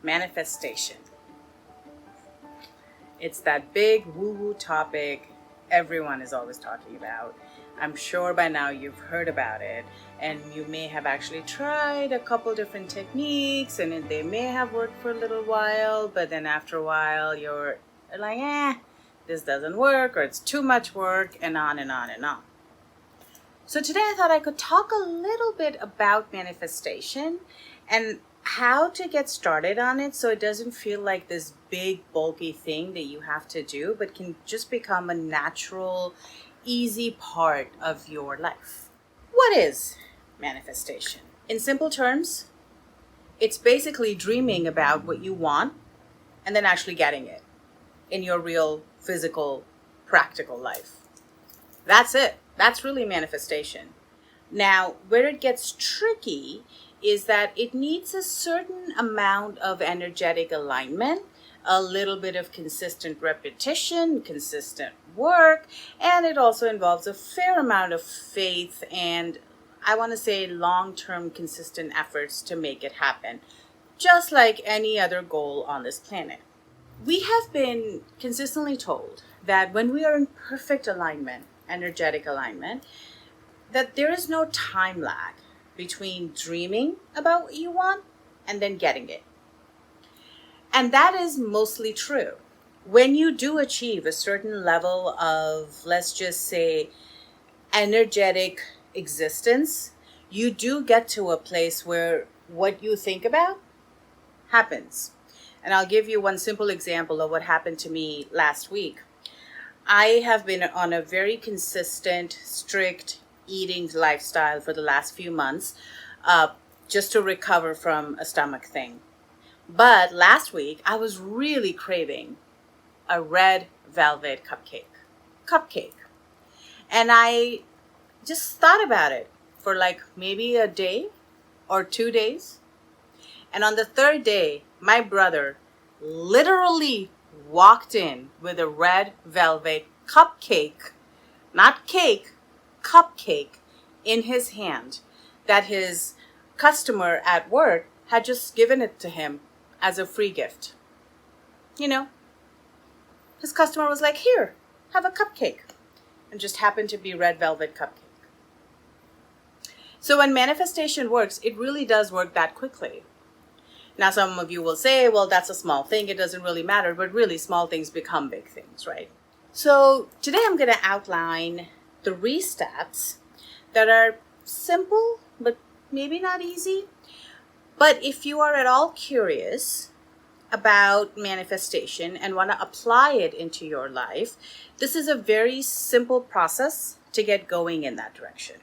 Manifestation. It's that big woo-woo topic everyone is always talking about. I'm sure by now you've heard about it, and you may have actually tried a couple different techniques, and they may have worked for a little while, but then after a while you're like, this doesn't work, or it's too much work, and on and on and on. So today I thought I could talk a little bit about manifestation and how to get started on it so it doesn't feel like this big bulky thing that you have to do, but can just become a natural, easy part of your life. What is manifestation? In simple terms, it's basically dreaming about what you want and then actually getting it in your real, physical, practical life. That's it. That's really manifestation. Now, where it gets tricky is that it needs a certain amount of energetic alignment, a little bit of consistent repetition, consistent work, and it also involves a fair amount of faith and, I want to say, long-term consistent efforts to make it happen, just like any other goal on this planet. We have been consistently told that when we are in perfect alignment, energetic alignment, that there is no time lag between dreaming about what you want and then getting it. And that is mostly true. When you do achieve a certain level of, let's just say, energetic existence, you do get to a place where what you think about happens. And I'll give you one simple example of what happened to me last week. I have been on a very consistent, strict eating lifestyle for the last few months, just to recover from a stomach thing. But last week, I was really craving a red velvet cupcake. And I just thought about it for like maybe a day or 2 days. And on the third day, my brother literally walked in with a red velvet cupcake, not cake, cupcake in his hand that his customer at work had just given it to him as a free gift. You know, his customer was like, here, have a cupcake. And just happened to be red velvet cupcake. So when manifestation works, it really does work that quickly. Now, some of you will say, well, that's a small thing. It doesn't really matter. But really, small things become big things, right? So today I'm going to outline 3 steps that are simple, but maybe not easy. But if you are at all curious about manifestation and want to apply it into your life, this is a very simple process to get going in that direction.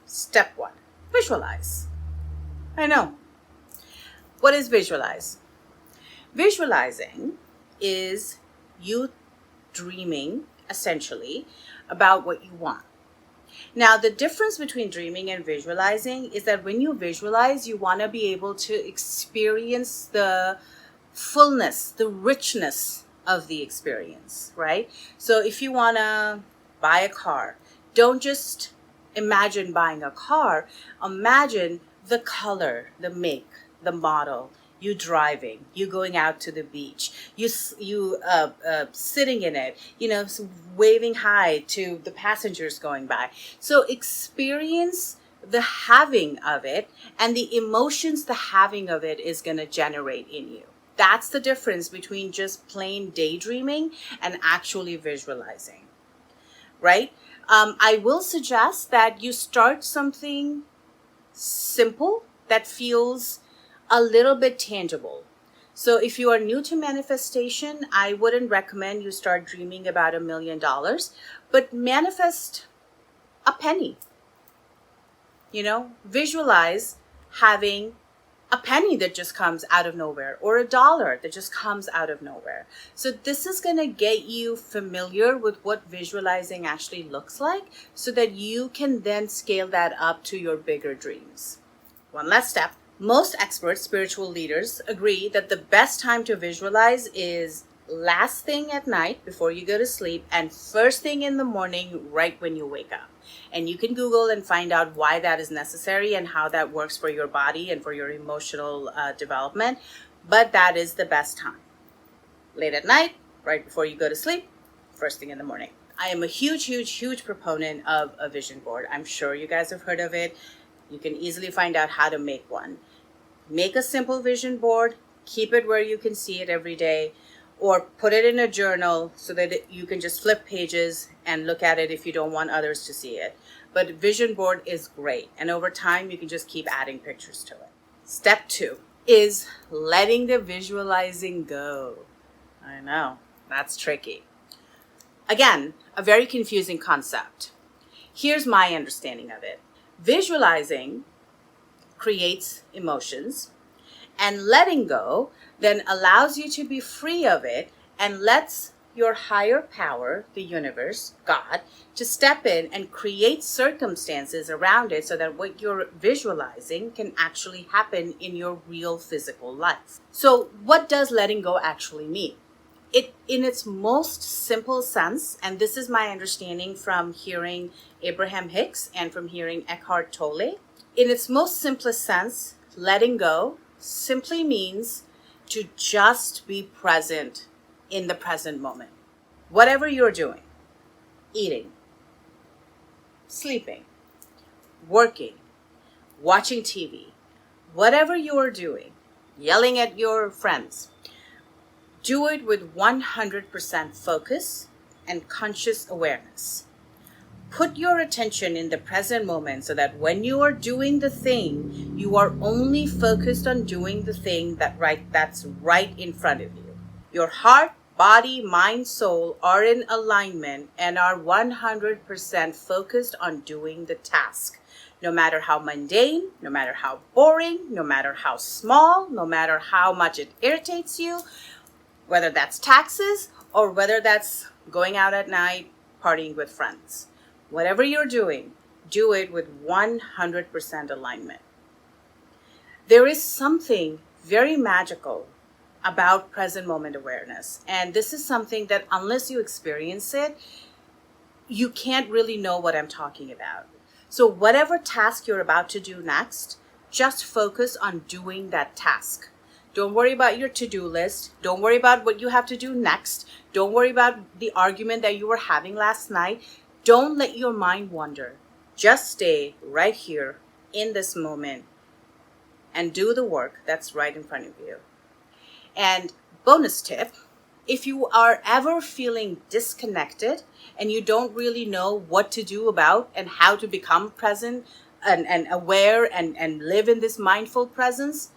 Step 1, visualize. I know. What is visualize? Visualizing is you dreaming, essentially, about what you want. Now, the difference between dreaming and visualizing is that when you visualize, you want to be able to experience the fullness, the richness of the experience, right? So if you want to buy a car, don't just imagine buying a car. Imagine the color, the make, the model, you driving, you going out to the beach, you sitting in it, waving hi to the passengers going by. So experience the having of it and the emotions the having of it is going to generate in you. That's the difference between just plain daydreaming and actually visualizing, right? I will suggest that you start something simple that feels a little bit tangible. So if you are new to manifestation, I wouldn't recommend you start dreaming about $1 million, but manifest a penny. Visualize having a penny that just comes out of nowhere or $1 that just comes out of nowhere. So this is going to get you familiar with what visualizing actually looks like so that you can then scale that up to your bigger dreams. One last step. Most experts, spiritual leaders, agree that the best time to visualize is last thing at night before you go to sleep and first thing in the morning right when you wake up. And you can Google and find out why that is necessary and how that works for your body and for your emotional development. but that is the best time. Late at night, right before you go to sleep, first thing in the morning. I am a huge proponent of a vision board. I'm sure you guys have heard of it. You can easily find out how to make one. Make a simple vision board, keep it where you can see it every day, or put it in a journal so that you can just flip pages and look at it if you don't want others to see it. But vision board is great, and over time you can just keep adding pictures to it. Step 2 is letting the visualizing go. I know, that's tricky. Again, a very confusing concept. Here's my understanding of it. Visualizing creates emotions, and letting go then allows you to be free of it and lets your higher power, the universe, God, to step in and create circumstances around it so that what you're visualizing can actually happen in your real physical life. So what does letting go actually mean? It, in its most simple sense, and this is my understanding from hearing Abraham Hicks and from hearing Eckhart Tolle, in its most simplest sense, letting go simply means to just be present in the present moment. Whatever you're doing, eating, sleeping, working, watching TV, whatever you're doing, yelling at your friends, do it with 100% focus and conscious awareness. Put your attention in the present moment so that when you are doing the thing, you are only focused on doing the thing that's right in front of you. Your heart, body, mind, soul are in alignment and are 100% focused on doing the task. No matter how mundane, no matter how boring, no matter how small, no matter how much it irritates you, whether that's taxes or whether that's going out at night, partying with friends. Whatever you're doing, do it with 100% alignment. There is something very magical about present moment awareness. And this is something that unless you experience it, you can't really know what I'm talking about. So whatever task you're about to do next, just focus on doing that task. Don't worry about your to-do list. Don't worry about what you have to do next. Don't worry about the argument that you were having last night. Don't let your mind wander. Just stay right here in this moment and do the work that's right in front of you. And bonus tip, if you are ever feeling disconnected and you don't really know what to do about and how to become present and aware and live in this mindful presence,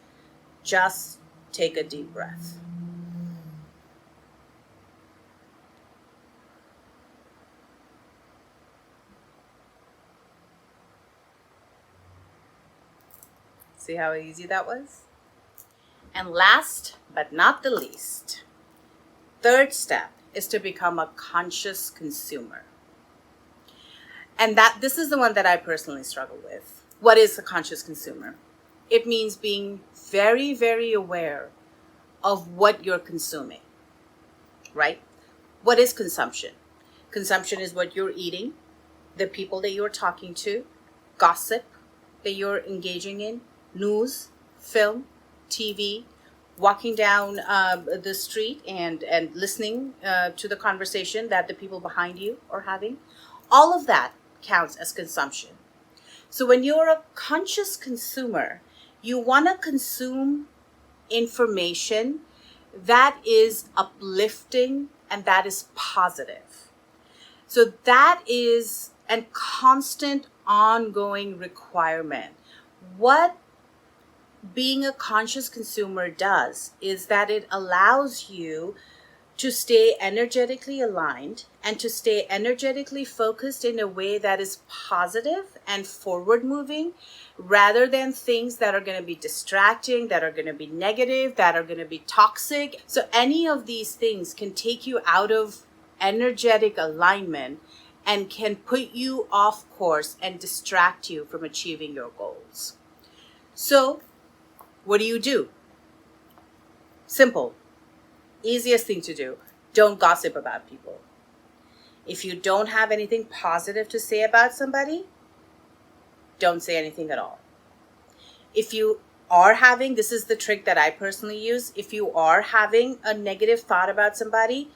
just take a deep breath. See how easy that was? And last but not the least, third step is to become a conscious consumer. And this is the one that I personally struggle with. What is a conscious consumer? It means being very, very aware of what you're consuming, right? What is consumption? Consumption is what you're eating, the people that you're talking to, gossip that you're engaging in, news, film, TV, walking down the street and listening to the conversation that the people behind you are having. All of that counts as consumption. So when you're a conscious consumer, you want to consume information that is uplifting and that is positive. So that is a constant ongoing requirement. What being a conscious consumer does is that it allows you to stay energetically aligned and to stay energetically focused in a way that is positive and forward moving rather than things that are going to be distracting, that are going to be negative, that are going to be toxic. So any of these things can take you out of energetic alignment and can put you off course and distract you from achieving your goals. So what do? Simple. Easiest thing to do. Don't gossip about people. If you don't have anything positive to say about somebody, don't say anything at all. If you are having, this is the trick that I personally use, if you are having a negative thought about somebody,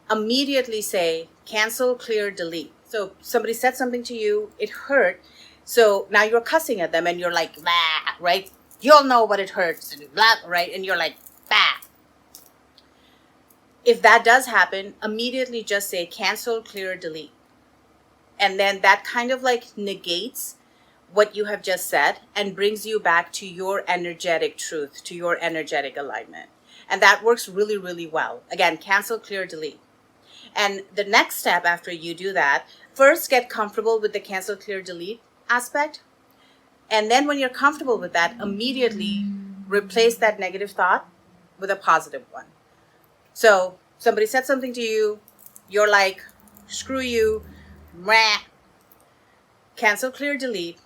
immediately say, cancel, clear, delete. So somebody said something to you, it hurt. So now you're cussing at them and you're like, bah, right? You'll know what it hurts, and blah, right? And you're like, bah. If that does happen, immediately just say, cancel, clear, delete. And then that kind of like negates what you have just said and brings you back to your energetic truth, to your energetic alignment. And that works really, really well. Again, cancel, clear, delete. And the next step after you do that, first get comfortable with the cancel, clear, delete aspect. And then when you're comfortable with that, immediately replace that negative thought with a positive one. So somebody said something to you, you're like, screw you, meh. Cancel, clear, delete.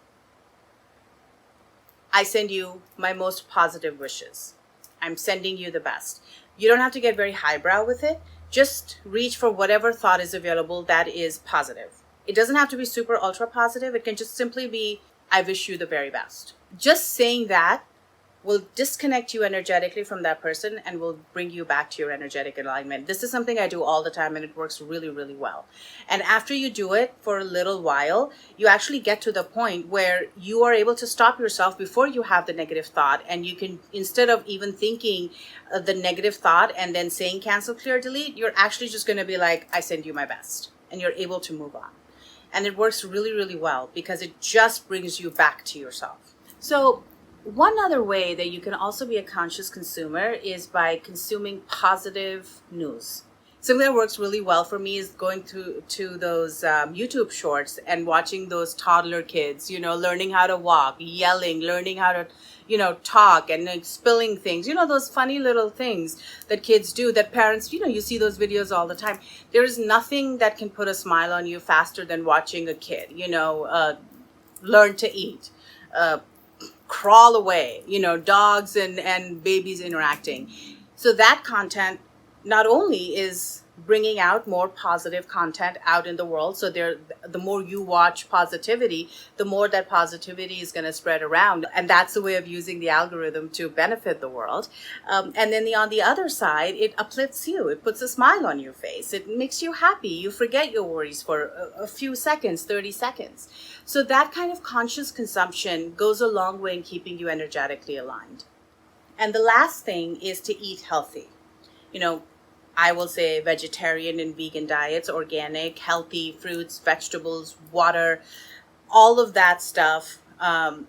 I send you my most positive wishes. I'm sending you the best. You don't have to get very highbrow with it. Just reach for whatever thought is available that is positive. It doesn't have to be super ultra positive. It can just simply be, I wish you the very best. Just saying that will disconnect you energetically from that person and will bring you back to your energetic alignment. This is something I do all the time and it works really, really well. And after you do it for a little while, you actually get to the point where you are able to stop yourself before you have the negative thought. And you can, instead of even thinking the negative thought and then saying cancel, clear, delete, you're actually just going to be like, I send you my best. And you're able to move on. And it works really, really well because it just brings you back to yourself. So one other way that you can also be a conscious consumer is by consuming positive news. Something that works really well for me is going to those YouTube shorts and watching those toddler kids, learning how to walk, yelling, learning how to, talk and like, spilling things, those funny little things that kids do that parents, you see those videos all the time. There is nothing that can put a smile on you faster than watching a kid, learn to eat, crawl away, dogs and babies interacting. So that content not only is bringing out more positive content out in the world. So the more you watch positivity, the more that positivity is going to spread around. And that's the way of using the algorithm to benefit the world. And then on the other side, it uplifts you. It puts a smile on your face. It makes you happy. You forget your worries for a few seconds, 30 seconds. So that kind of conscious consumption goes a long way in keeping you energetically aligned. And the last thing is to eat healthy. I will say vegetarian and vegan diets, organic, healthy fruits, vegetables, water, all of that stuff,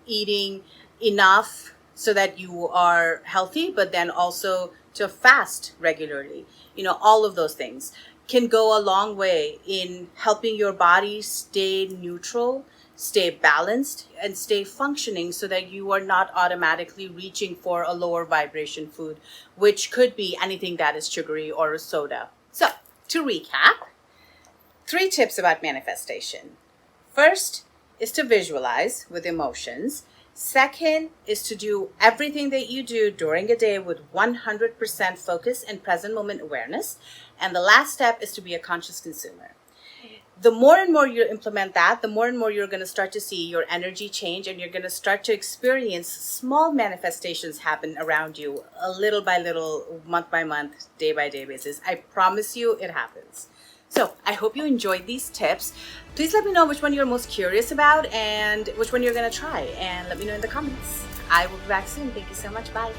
eating enough so that you are healthy, but then also to fast regularly. All of those things can go a long way in helping your body stay neutral, stay balanced, and stay functioning so that you are not automatically reaching for a lower vibration food, which could be anything that is sugary or a soda. So, to recap, 3 tips about manifestation. First is to visualize with emotions. Second is to do everything that you do during a day with 100% focus and present moment awareness. And the last step is to be a conscious consumer. The more and more you implement that, the more and more you're going to start to see your energy change, and you're going to start to experience small manifestations happen around you, a little by little, month by month, day by day basis. I promise you it happens. So I hope you enjoyed these tips. Please let me know which one you're most curious about and which one you're going to try, and let me know in the comments. I will be back soon. Thank you so much. Bye.